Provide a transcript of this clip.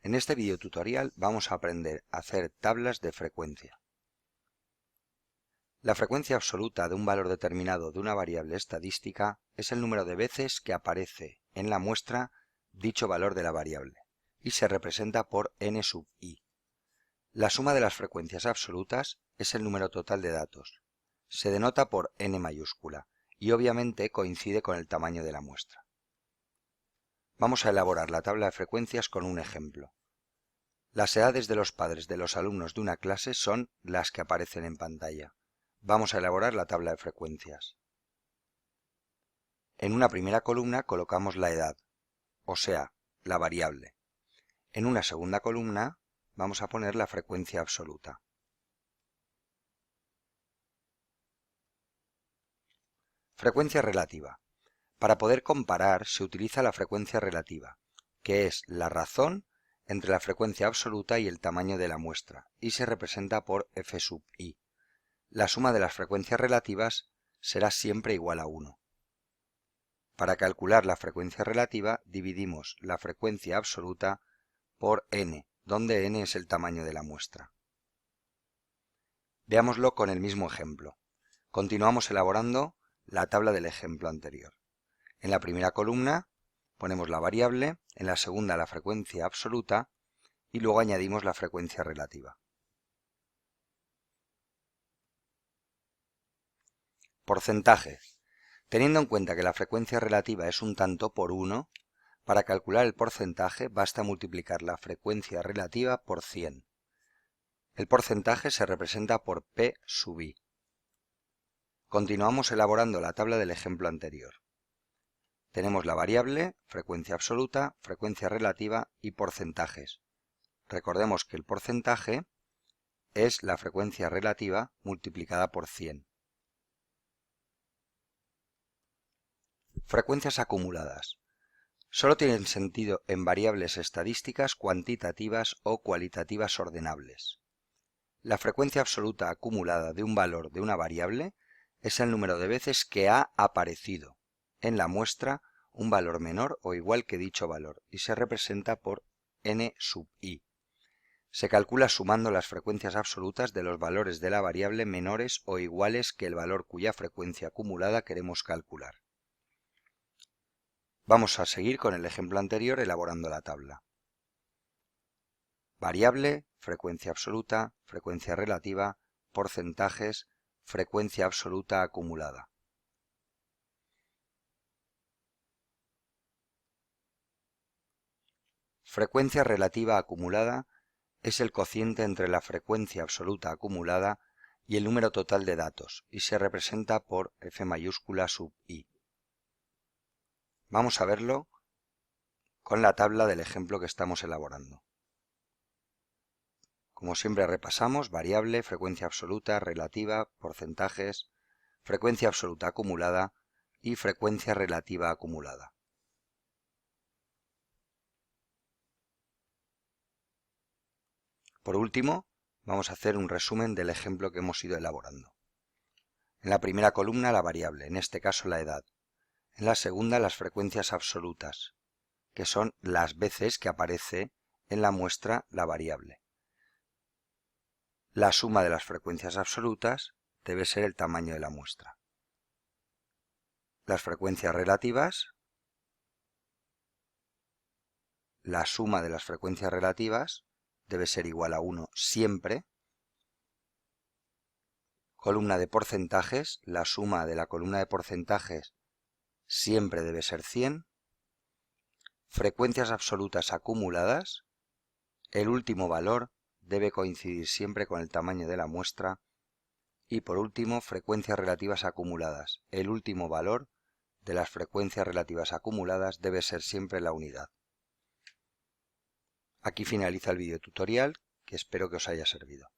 En este video tutorial vamos a aprender a hacer tablas de frecuencia. La frecuencia absoluta de un valor determinado de una variable estadística es el número de veces que aparece en la muestra dicho valor de la variable y se representa por n sub i. La suma de las frecuencias absolutas es el número total de datos. Se denota por n mayúscula y obviamente coincide con el tamaño de la muestra. Vamos a elaborar la tabla de frecuencias con un ejemplo. Las edades de los padres de los alumnos de una clase son las que aparecen en pantalla. Vamos a elaborar la tabla de frecuencias. En una primera columna colocamos la edad, o sea, la variable. En una segunda columna vamos a poner la frecuencia absoluta. Frecuencia relativa. Para poder comparar se utiliza la frecuencia relativa, que es la razón entre la frecuencia absoluta y el tamaño de la muestra, y se representa por f sub i. La suma de las frecuencias relativas será siempre igual a 1. Para calcular la frecuencia relativa dividimos la frecuencia absoluta por n, donde n es el tamaño de la muestra. Veámoslo con el mismo ejemplo. Continuamos elaborando la tabla del ejemplo anterior. En la primera columna ponemos la variable, en la segunda la frecuencia absoluta y luego añadimos la frecuencia relativa. Porcentaje. Teniendo en cuenta que la frecuencia relativa es un tanto por 1, para calcular el porcentaje basta multiplicar la frecuencia relativa por 100. El porcentaje se representa por p sub i. Continuamos elaborando la tabla del ejemplo anterior. Tenemos la variable, frecuencia absoluta, frecuencia relativa y porcentajes. Recordemos que el porcentaje es la frecuencia relativa multiplicada por 100. Frecuencias acumuladas. Solo tienen sentido en variables estadísticas cuantitativas o cualitativas ordenables. La frecuencia absoluta acumulada de un valor de una variable es el número de veces que ha aparecido en la muestra un valor menor o igual que dicho valor y se representa por n sub i. Se calcula sumando las frecuencias absolutas de los valores de la variable menores o iguales que el valor cuya frecuencia acumulada queremos calcular. Vamos a seguir con el ejemplo anterior elaborando la tabla. Variable, frecuencia absoluta, frecuencia relativa, porcentajes, frecuencia absoluta acumulada. Frecuencia relativa acumulada es el cociente entre la frecuencia absoluta acumulada y el número total de datos y se representa por f mayúscula sub i. Vamos a verlo con la tabla del ejemplo que estamos elaborando. Como siempre repasamos variable, frecuencia absoluta, relativa, porcentajes, frecuencia absoluta acumulada y frecuencia relativa acumulada. Por último, vamos a hacer un resumen del ejemplo que hemos ido elaborando. En la primera columna la variable, en este caso la edad. En la segunda las frecuencias absolutas, que son las veces que aparece en la muestra la variable. La suma de las frecuencias absolutas debe ser el tamaño de la muestra. Las frecuencias relativas, la suma de las frecuencias relativas debe ser igual a 1 siempre. Columna de porcentajes, la suma de la columna de porcentajes siempre debe ser 100. Frecuencias absolutas acumuladas, el último valor debe coincidir siempre con el tamaño de la muestra. Y por último, frecuencias relativas acumuladas, el último valor de las frecuencias relativas acumuladas debe ser siempre la unidad. Aquí finaliza el video tutorial, que espero que os haya servido.